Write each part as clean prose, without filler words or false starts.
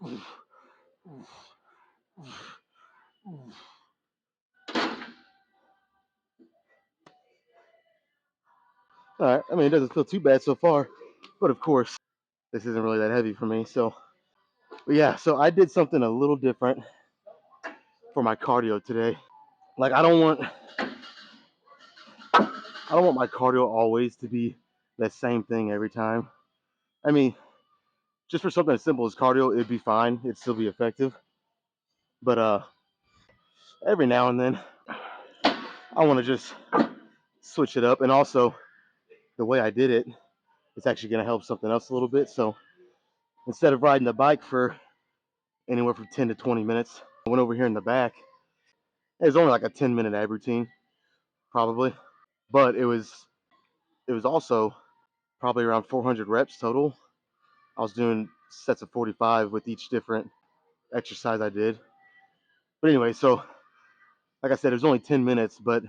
All right. I mean, it doesn't feel too bad so far, but of course, this isn't really that heavy for me. So, but yeah. So I did something a little different for my cardio today. Like I don't want my cardio always to be the same thing every time. I mean, just for something as simple as cardio, it'd be fine. It'd still be effective. But every now and then, I want to just switch it up. And also, the way I did it, it's actually going to help something else a little bit. So instead of riding the bike for anywhere from 10 to 20 minutes, I went over here in the back. It was only like a 10-minute ab routine, probably, but it was also probably around 400 reps total. I was doing sets of 45 with each different exercise I did. But anyway, so like I said, it was only 10 minutes, but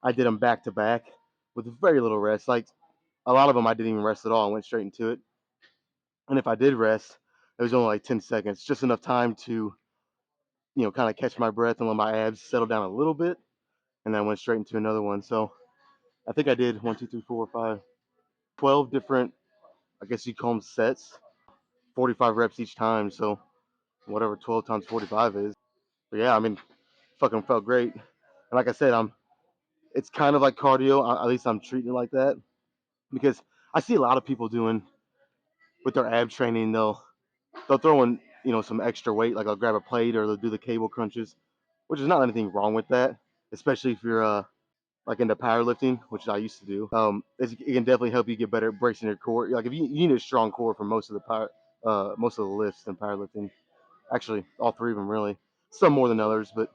I did them back to back with very little rest. Like a lot of them, I didn't even rest at all. I went straight into it. And if I did rest, it was only like 10 seconds, just enough time to, kind of catch my breath and let my abs settle down a little bit. And then I went straight into another one. So I think I did 1, 2, 3, 4, 5, 12 different, I guess you call them sets, 45 reps each time. So whatever 12 times 45 is. But yeah, I mean, fucking felt great. And like I said, it's kind of like cardio. At least I'm treating it like that because I see a lot of people doing with their ab training. They'll throw in some extra weight, like I'll grab a plate or they'll do the cable crunches, which is not anything wrong with that, especially if you're like into powerlifting, which I used to do. It can definitely help you get better at bracing your core. Like if you need a strong core for most of the lifts in powerlifting. Actually, all three of them really. Some more than others, but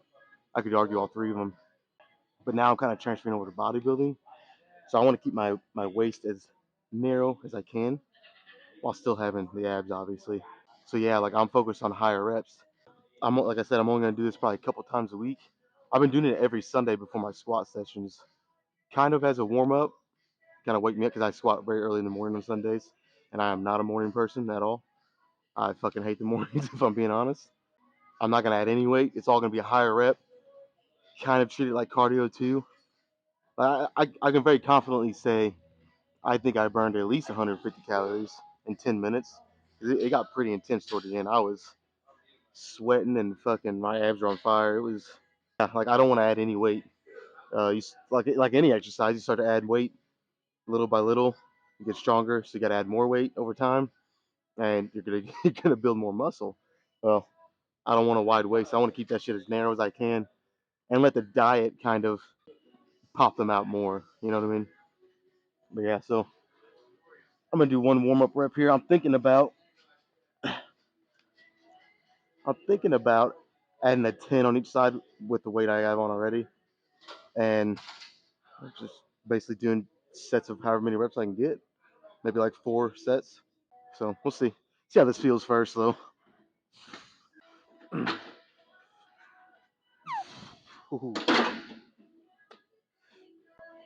I could argue all three of them. But now I'm kind of transferring over to bodybuilding, so I want to keep my waist as narrow as I can while still having the abs, obviously. So yeah, like I'm focused on higher reps. Like I said, I'm only gonna do this probably a couple times a week. I've been doing it every Sunday before my squat sessions, kind of as a warm up, kind of wake me up because I squat very early in the morning on Sundays, and I am not a morning person at all. I fucking hate the mornings if I'm being honest. I'm not gonna add any weight. It's all gonna be a higher rep, kind of treat it like cardio too. I can very confidently say I think I burned at least 150 calories in 10 minutes. It got pretty intense toward the end. I was sweating and fucking my abs were on fire. It was like I don't want to add any weight. Like any exercise, you start to add weight little by little. You get stronger, so you got to add more weight over time, and you're gonna build more muscle. Well, I don't want a wide waist. I want to keep that shit as narrow as I can, and let the diet kind of pop them out more. You know what I mean? But yeah, so I'm gonna do one warm up rep here. I'm thinking about adding a 10 on each side with the weight I have on already, and just basically doing sets of however many reps I can get. Maybe like 4 sets. So we'll see. See how this feels first, though.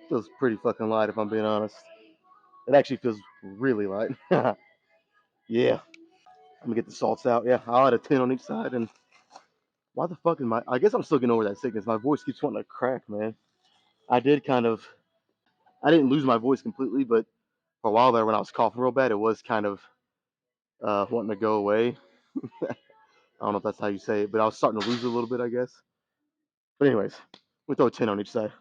Feels pretty fucking light if I'm being honest. It actually feels really light. Yeah. I'm gonna get the salts out. Yeah, I'll add a 10 on each side. And why the fuck am I guess I'm still getting over that sickness. My voice keeps wanting to crack, man. I did kind of. I didn't lose my voice completely, but for a while there, when I was coughing real bad, it was kind of wanting to go away. I don't know if that's how you say it, but I was starting to lose it a little bit, I guess. But anyways, we throw a 10 on each side.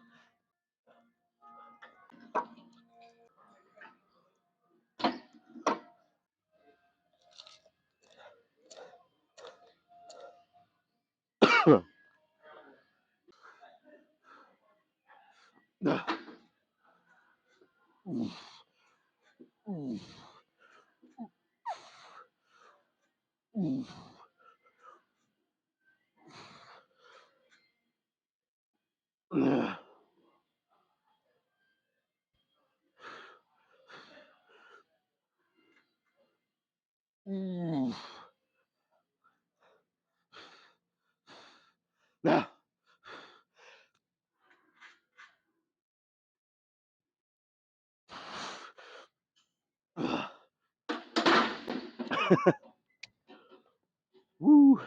Woo.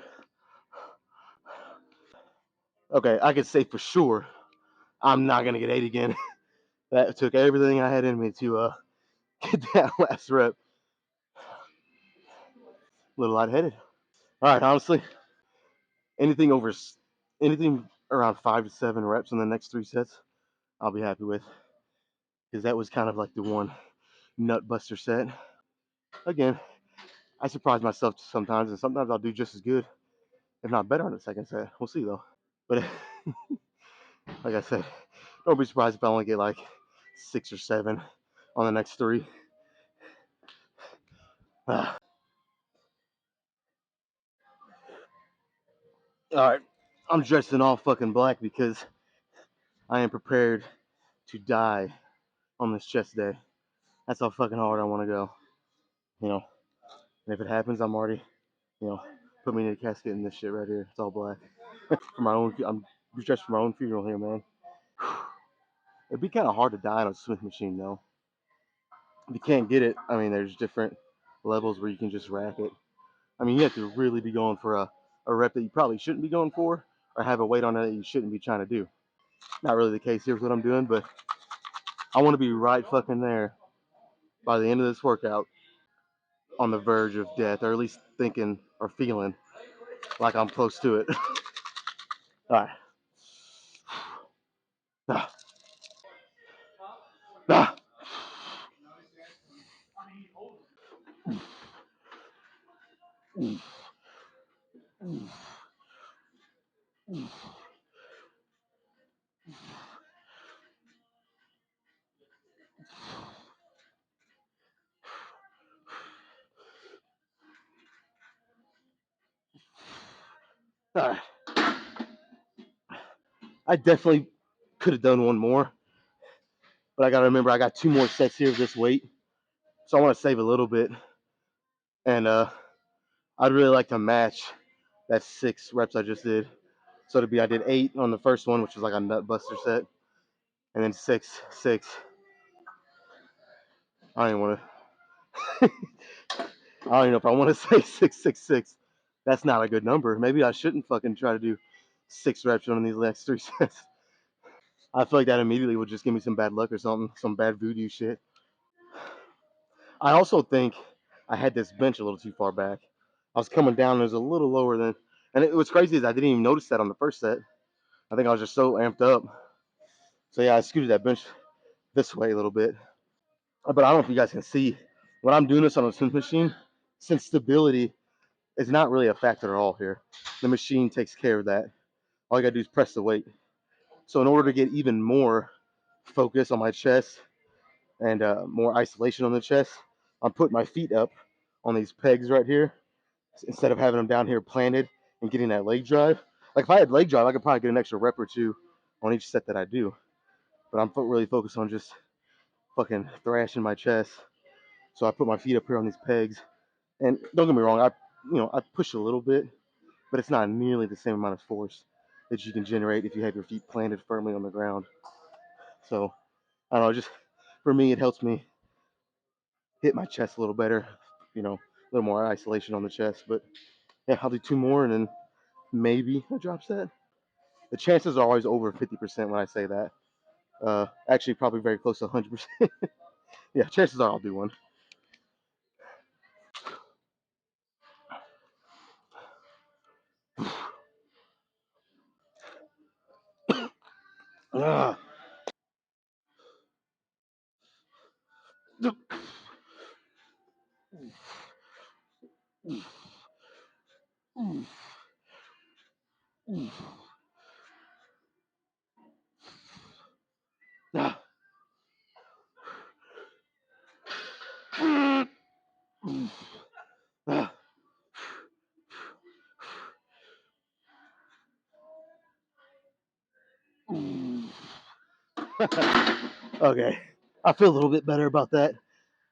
Okay, I can say for sure I'm not gonna get 8 again. That took everything I had in me to get that last rep. A little lightheaded. All right, honestly, anything over anything around 5 to 7 reps in the next 3 sets, I'll be happy with, because that was kind of like the one nut buster set. Again, I surprise myself sometimes, and sometimes I'll do just as good, if not better, on the second set. We'll see though. But like I said, don't be surprised if I only get like 6 or 7 on the next 3. All right, I'm dressed in all fucking black because I am prepared to die on this chest day. That's how fucking hard I want to go. You know, and if it happens, I'm already, you know, put me in a casket in this shit right here. It's all black. For my own, I'm dressed for my own funeral here, man. It'd be kind of hard to die on a Smith machine though. If you can't get it, I mean, there's different levels where you can just rack it. I mean, you have to really be going for a rep that you probably shouldn't be going for, or have a weight on it that you shouldn't be trying to do. Not really the case here with what I'm doing, but I want to be right fucking there by the end of this workout, on the verge of death, or at least thinking or feeling like I'm close to it. All right. Ah, ah. All right. I definitely could have done one more, but I got to remember I got 2 more sets here of this weight, so I want to save a little bit, and I'd really like to match that 6 reps I just did. So to be, I did 8 on the first one, which was like a nut buster set, and then 6, 6. I don't even want to. I don't even know if I want to say 6, 6, 6. That's not a good number. Maybe I shouldn't fucking try to do 6 reps on these last 3 sets. I feel like that immediately would just give me some bad luck or something, some bad voodoo shit. I also think I had this bench a little too far back. I was coming down, and it was a little lower than, and what's crazy is I didn't even notice that on the first set. I think I was just so amped up. So yeah, I scooted that bench this way a little bit. But I don't know if you guys can see when I'm doing this on a Smith machine, since stability is not really a factor at all here. The machine takes care of that. All you gotta do is press the weight. So in order to get even more focus on my chest and more isolation on the chest, I'm putting my feet up on these pegs right here instead of having them down here planted and getting that leg drive. Like if I had leg drive, I could probably get an extra rep or 2 on each set that I do. But I'm really focused on just fucking thrashing my chest. So I put my feet up here on these pegs. And don't get me wrong, I push a little bit, but it's not nearly the same amount of force that you can generate if you have your feet planted firmly on the ground. So I don't know, just for me, it helps me hit my chest a little better, a little more isolation on the chest. But yeah, I'll do 2 more and then maybe a drop set. The chances are always over 50% when I say that. Actually, probably very close to 100%. Yeah, chances are I'll do one. Ah. Okay, I feel a little bit better about that.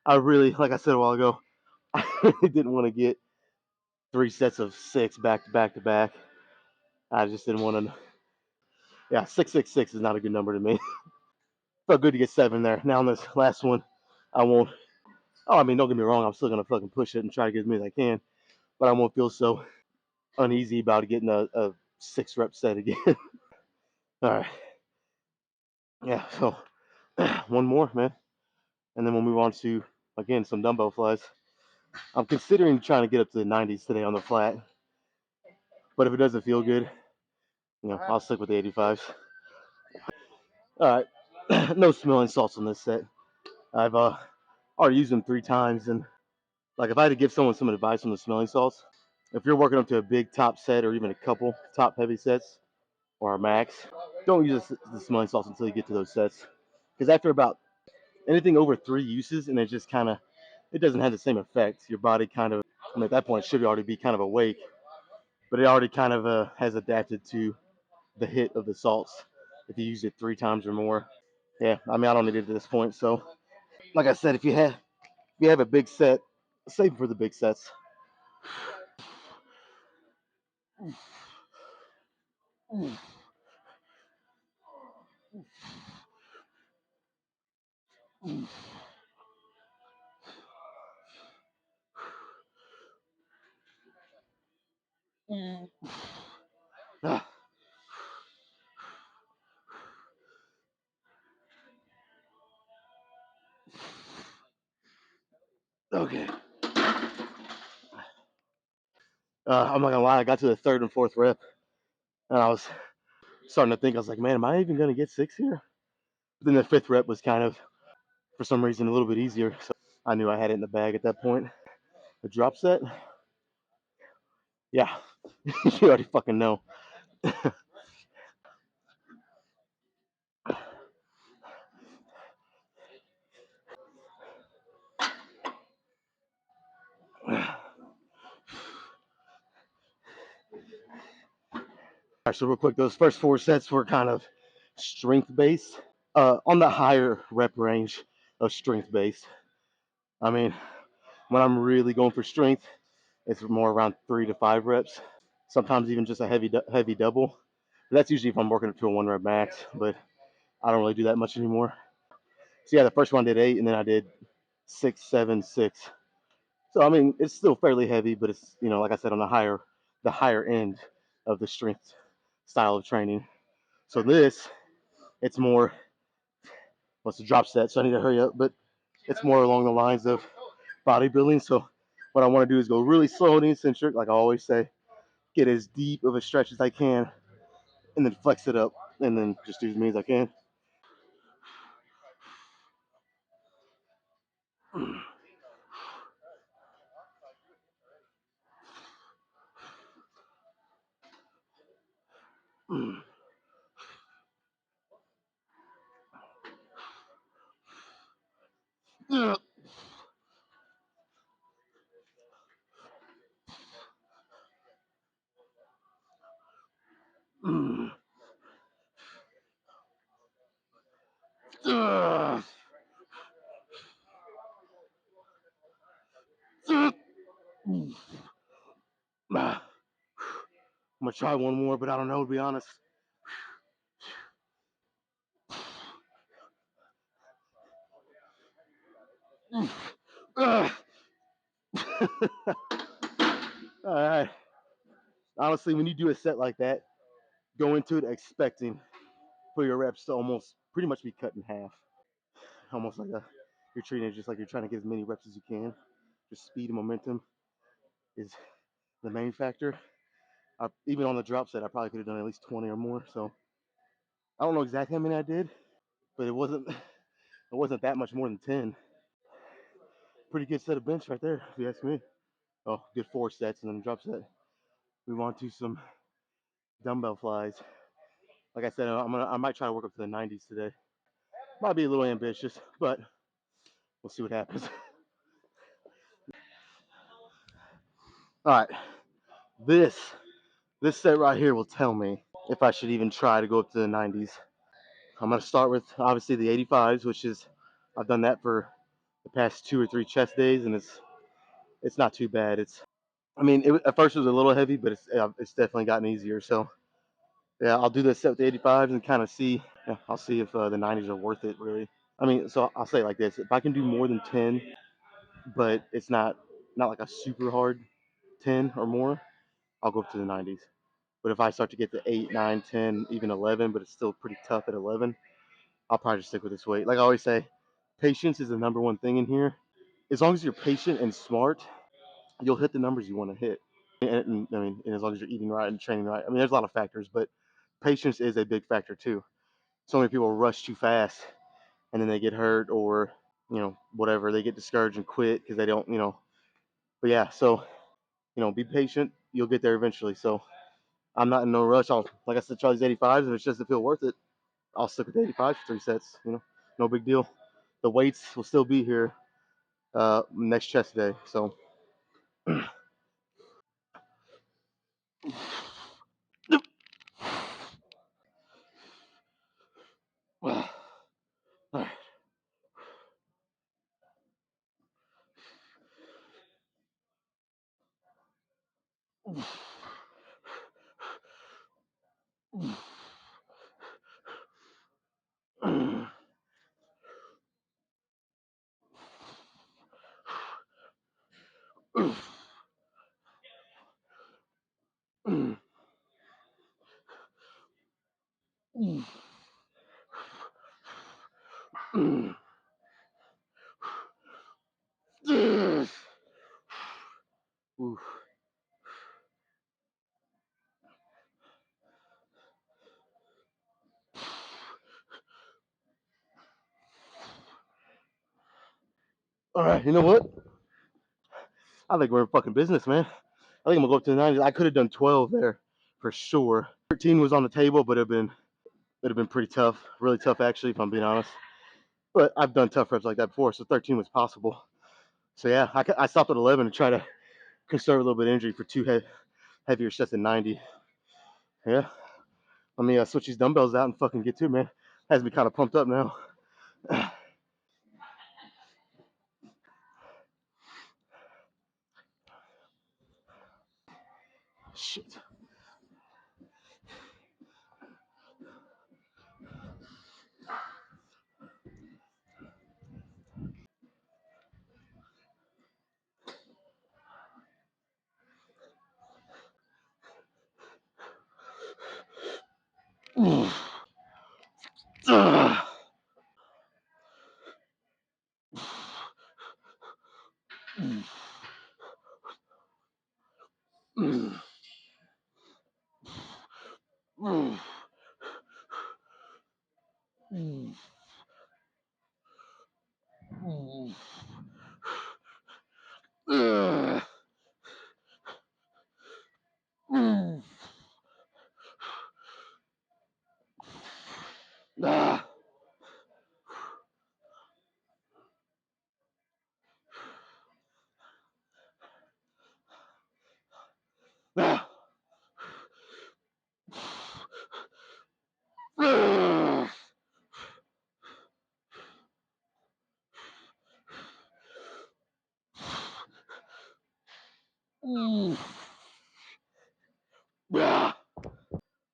I really, like I said a while ago, I really didn't want to get 3 sets of 6 back to back to back. I just didn't want to. Yeah, 6, 6, 6 is not a good number to me. Felt good to get 7 there. Now on this last one, I won't. Oh, I mean, don't get me wrong. I'm still gonna fucking push it and try to get as many as I can, but I won't feel so uneasy about getting a 6 rep set again. All right, yeah. So one more, man, and then we'll move on to again some dumbbell flies. I'm considering trying to get up to the 90s today on the flat, but if it doesn't feel good, I'll stick with the 85s. All right, no smelling salts on this set. I've already used them 3 times, and like if I had to give someone some advice on the smelling salts, if you're working up to a big top set or even a couple top heavy sets or a max, don't use the smelling salts until you get to those sets, because after about anything over 3 uses, and it doesn't have the same effect. Your body kind of, at that point, should already be kind of awake, but it already kind of has adapted to the hit of the salts if you use it 3 times or more. Yeah, I mean, I don't need it at this point. So, like I said, if you have a big set, save it for the big sets. Okay. I'm not gonna lie, I got to the third and fourth rep, and I was starting to think, I was like, man, am I even gonna get 6 here? But then the fifth rep was kind of, for some reason, a little bit easier, so I knew I had it in the bag at that point. The drop set, yeah, you already fucking know. All right, so real quick, those first 4 sets were kind of strength based, on the higher rep range of strength based. I mean, when I'm really going for strength, it's more around 3 to 5 reps. Sometimes even just a heavy double. But that's usually if I'm working up to a 1 rep max, but I don't really do that much anymore. So yeah, the first one I did 8, and then I did 6, 7, 6. So I mean, it's still fairly heavy, but it's like I said, on the higher end of the strength style of training. So this, it's more, what's the drop set? So I need to hurry up, but it's more along the lines of bodybuilding. So what I want to do is go really slow and eccentric, like I always say, get as deep of a stretch as I can, and then flex it up, and then just do as many as I can. I'm gonna try one more, but I don't know, to be honest. All right. Honestly, when you do a set like that, go into it expecting for your reps to almost pretty much be cut in half. Almost like you're treating it just like you're trying to get as many reps as you can. Just speed and momentum is the main factor. Even on the drop set, I probably could have done at least 20 or more. So I don't know exactly how many I did, but it wasn't that much more than 10. Pretty good set of bench right there, if you ask me. Oh, good 4 sets and then a drop set. Move on to some dumbbell flies. Like I said, I might try to work up to the 90s today. Might be a little ambitious, but we'll see what happens. All right, this set right here will tell me if I should even try to go up to the 90s. I'm gonna start with obviously the 85s, which is I've done that for the past 2 or 3 chest days, and it's not too bad. I mean, at first it was a little heavy, but it's definitely gotten easier. So yeah, I'll do this set with the 85s and kind of see. Yeah, I'll see if the 90s are worth it, really. I mean, so I'll say it like this: if I can do more than 10, but it's not like a super hard 10 or more, I'll go up to the 90s. But if I start to get to 8, 9, 10, even 11, but it's still pretty tough at 11, I'll probably just stick with this weight. Like I always say, patience is the number one thing in here. As long as you're patient and smart, you'll hit the numbers you want to hit. And as long as you're eating right and training right. I mean, there's a lot of factors, but patience is a big factor too. So many people rush too fast and then they get hurt or, whatever. They get discouraged and quit because they don't. But yeah, so, be patient. You'll get there eventually. So I'm not in no rush. Like I said, try these 85s. If it's just to feel worth it, I'll stick with 85 for 3 sets. No big deal. The weights will still be here next chest day. So. All right. All right, you know what? I think we're in fucking business, man. I think I'm gonna go up to the 90s. I could have done 12 there for sure. 13 was on the table, but it'd have been pretty tough, really tough actually, if I'm being honest. But I've done tough reps like that before, so 13 was possible. So yeah, I stopped at 11 to try to conserve a little bit of injury for two heavier sets at 90. Yeah, let me switch these dumbbells out and fucking get to it, man. Has me kind of pumped up now. Shit.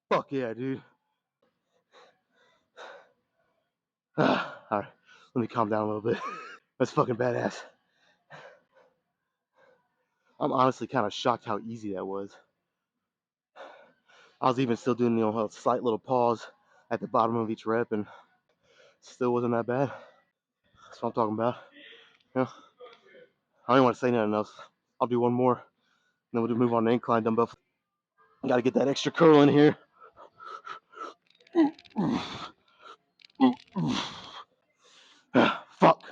Fuck yeah, dude. All right, let me calm down a little bit. That's fucking badass. I'm honestly kind of shocked how easy that was. I was even still doing, a slight little pause at the bottom of each rep, and still wasn't that bad. That's what I'm talking about. You know, I don't even want to say nothing else. I'll do one more, and then we'll just move on to incline dumbbell. Got to get that extra curl in here. Fuck.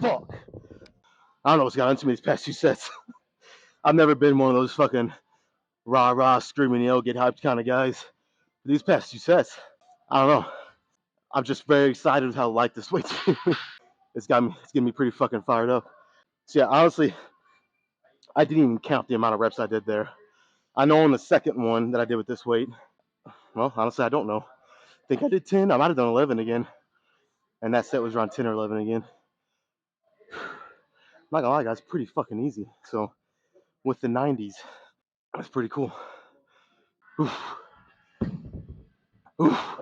Fuck. I don't know what's got into me these past 2 sets. I've never been one of those fucking rah rah screaming yell get hyped kind of guys. These past 2 sets, I don't know. I'm just very excited with how light this weight's been. It's getting me pretty fucking fired up. So yeah, honestly, I didn't even count the amount of reps I did there. I know on the second one that I did with this weight, well, honestly, I don't know. I think I did 10. I might have done 11 again. And that set was around 10 or 11 again. I'm not gonna lie, guys, pretty fucking easy. So with the 90s, that's pretty cool. Oof. Oof.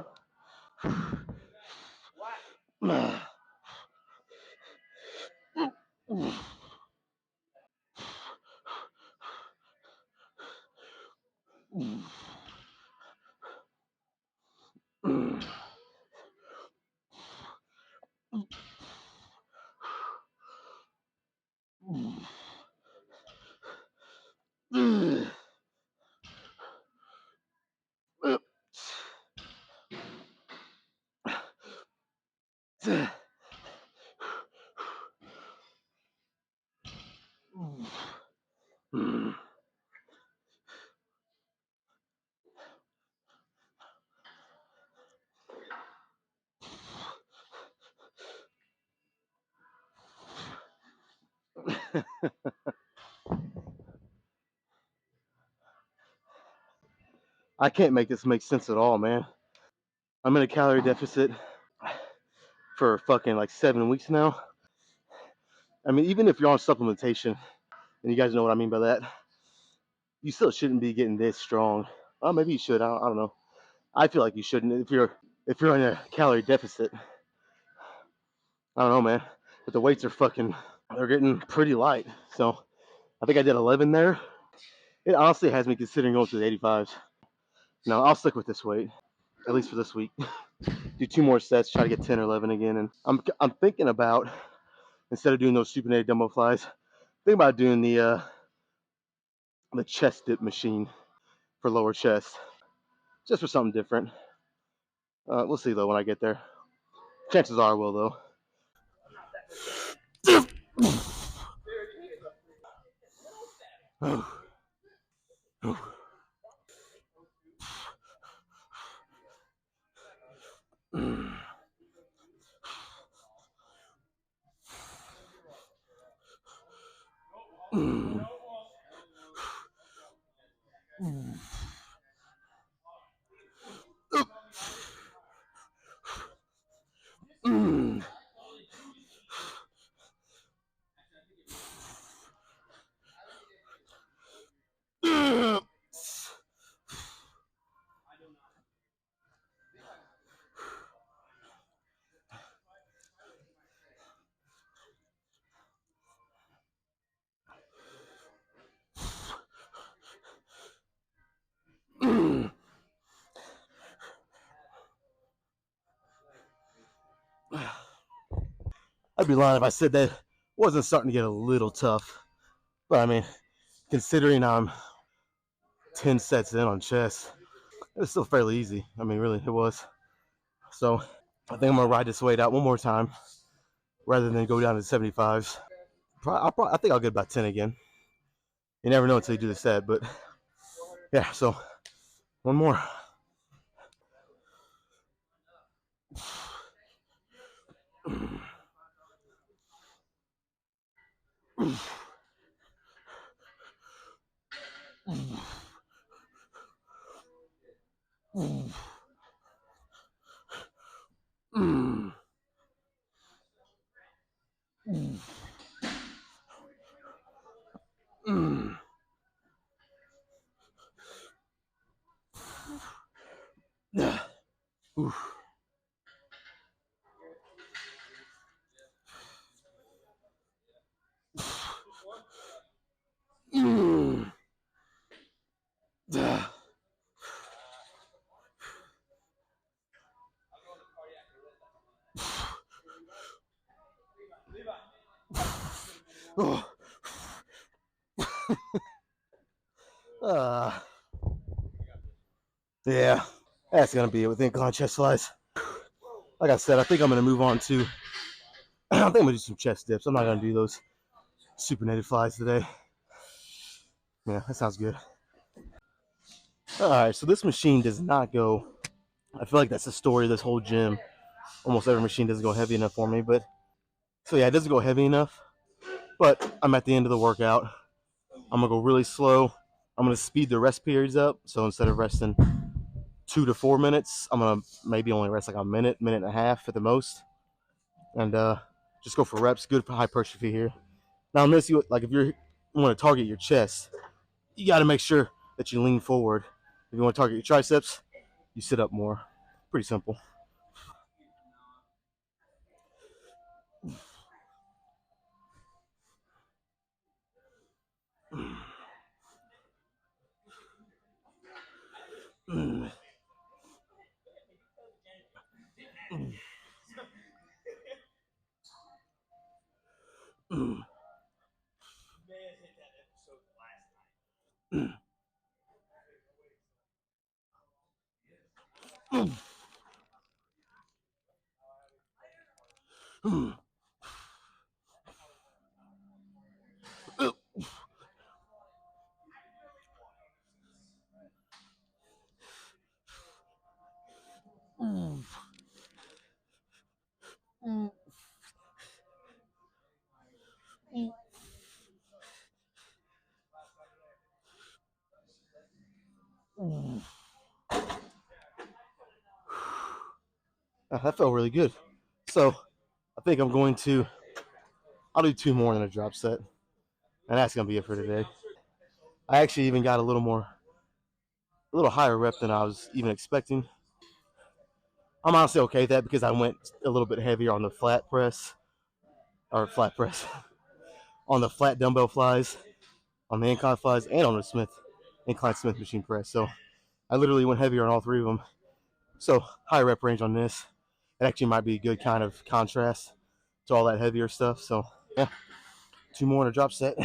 I can't make this make sense at all, man. I'm in a calorie deficit for fucking like 7 weeks now. I mean, even if you're on supplementation, and you guys know what I mean by that, you still shouldn't be getting this strong. Well, maybe you should. I don't know. I feel like you shouldn't if you're in a calorie deficit. I don't know, man. But the weights are they're getting pretty light. So I think I did 11 there. It honestly has me considering going to the 85s. No, I'll stick with this weight, at least for this week. Do 2 more sets, try to get 10 or 11 again. And I'm thinking about, instead of doing those supinated dumbbell flies, think about doing the chest dip machine for lower chest, just for something different. We'll see though when I get there. Chances are I will though. I'd be lying if I said that wasn't starting to get a little tough. But I mean, considering I'm 10 sets in on chest, it was still fairly easy. I mean, really, it was. So I think I'm gonna ride this weight out one more time rather than go down to 75s. I think I'll get about 10 again. You never know until you do the set, but yeah. So one more. Yeah. That's gonna be it with incline chest flies. Like I said, I think I'm gonna move on to. I think I'm gonna do some chest dips. I'm not gonna do those supinated flies today. Yeah, that sounds good. All right, so this machine does not go. I feel like that's the story of this whole gym. Almost every machine doesn't go heavy enough for me, but so yeah, it doesn't go heavy enough. But I'm at the end of the workout. I'm gonna go really slow. I'm gonna speed the rest periods up. So instead of resting 2 to 4 minutes, I'm gonna maybe only rest like a minute, minute and a half at the most, and just go for reps. Good for hypertrophy here. Now, on this, like if you want to target your chest, you got to make sure that you lean forward. If you want to target your triceps, you sit up more. Pretty simple. That felt really good. So I think I'm going to. I'll do two more in a drop set, and that's gonna be it for today. I actually even got a little higher rep than I was even expecting. I'm honestly okay with that because I went a little bit heavier on the flat press or flat press on the flat dumbbell flies, on the incline flies, and on the incline Smith machine press. So I literally went heavier on all three of them. So high rep range on this. It actually might be a good kind of contrast to all that heavier stuff. So yeah, two more in a drop set.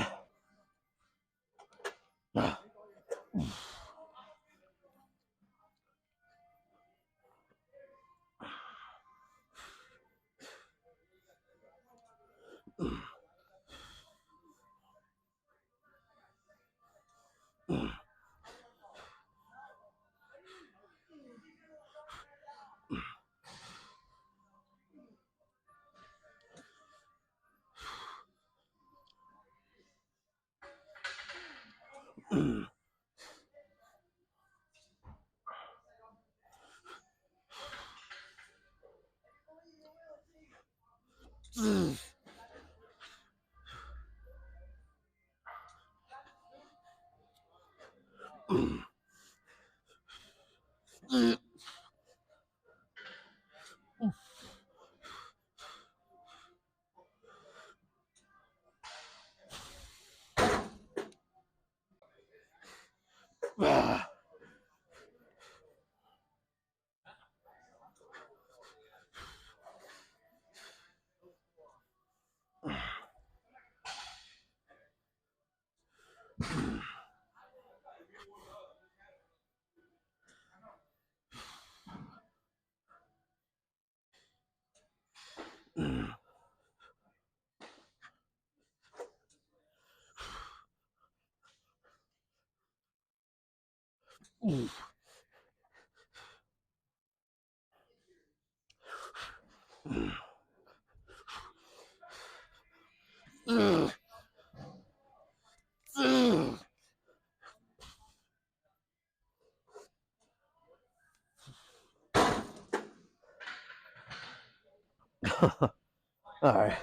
All right,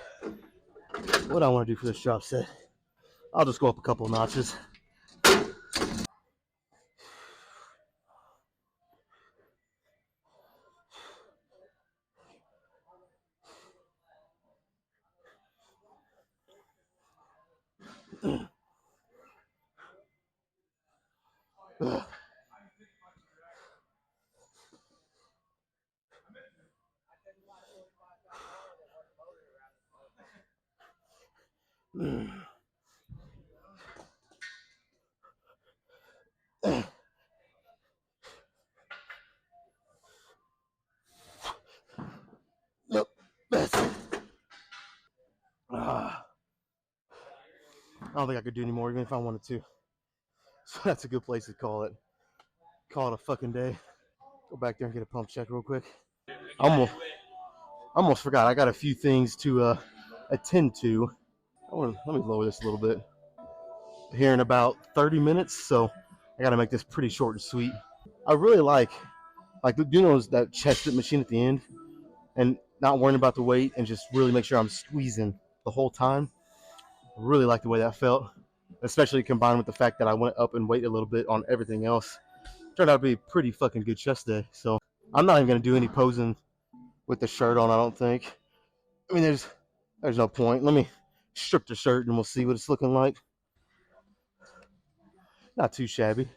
what I want to do for this drop set, I'll just go up a couple notches. I don't think I could do anymore, even if I wanted to. So that's a good place to call it. Call it a fucking day. Go back there and get a pump check real quick. I almost forgot. I got a few things to attend to. Let me lower this a little bit. Here in about 30 minutes, so I got to make this pretty short and sweet. I really like doing that chest machine at the end, and not worrying about the weight, and just really make sure I'm squeezing the whole time. I really like the way that felt, especially combined with the fact that I went up in weight a little bit on everything else. Turned out to be a pretty fucking good chest day. So I'm not even gonna do any posing with the shirt on. I don't think. I mean, there's no point. Let me strip the shirt and we'll see what it's looking like. Not too shabby.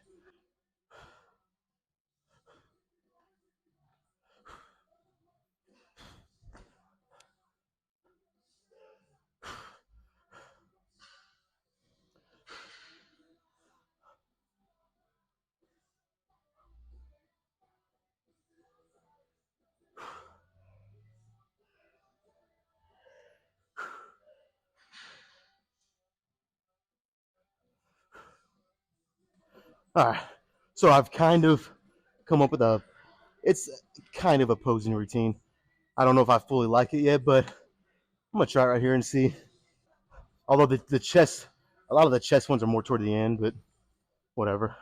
All right. So I've kind of come up with it's kind of a posing routine. I don't know if I fully like it yet, but I'm gonna try it right here and see. Although the chest, a lot of the chest ones are more toward the end, but whatever.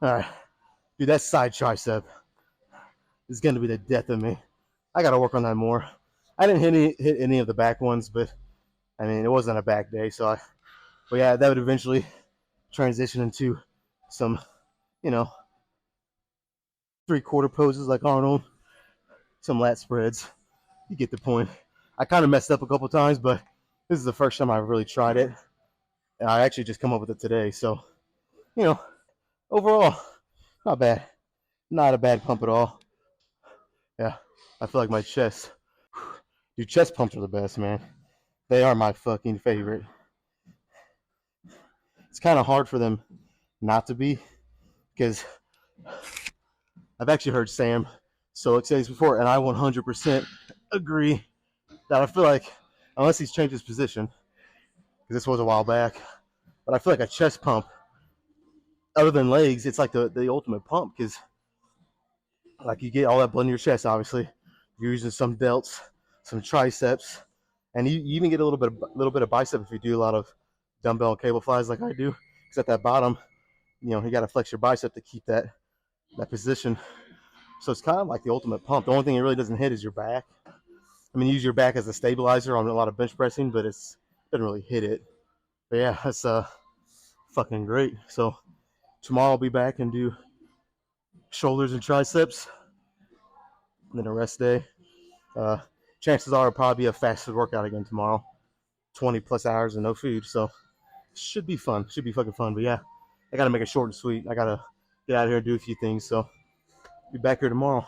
All right, dude, that side tricep is gonna be the death of me. I gotta work on that more. I didn't hit any of the back ones, but I mean, it wasn't a back day, but yeah, that would eventually transition into some, you know, 3/4 poses like Arnold, some lat spreads. You get the point. I kind of messed up a couple times, but this is the first time I've really tried it. And I actually just come up with it today. So, you know, overall, not bad. Not a bad pump at all. Yeah, I feel like my chest. Dude, chest pumps are the best, man. They are my fucking favorite. It's kind of hard for them not to be because I've actually heard Sam Solik say this before, and I 100% agree that I feel like, unless he's changed his position, because this was a while back, but I feel like a chest pump, other than legs, it's like the ultimate pump because like you get all that blood in your chest. Obviously, you're using some delts, some triceps, and you even get a little bit of bicep if you do a lot of dumbbell and cable flies like I do. Because at that bottom, you got to flex your bicep to keep that position. So it's kind of like the ultimate pump. The only thing it really doesn't hit is your back. I mean, you use your back as a stabilizer on a lot of bench pressing, but it doesn't really hit it. But yeah, that's fucking great. So tomorrow I'll be back and do shoulders and triceps, and then a rest day. Uh, Chances are it'll probably be a fasted workout again tomorrow. 20 plus hours and no food, so should be fun. Should be fucking fun. But yeah, I gotta make it short and sweet. I gotta get out of here and do a few things. So be back here tomorrow.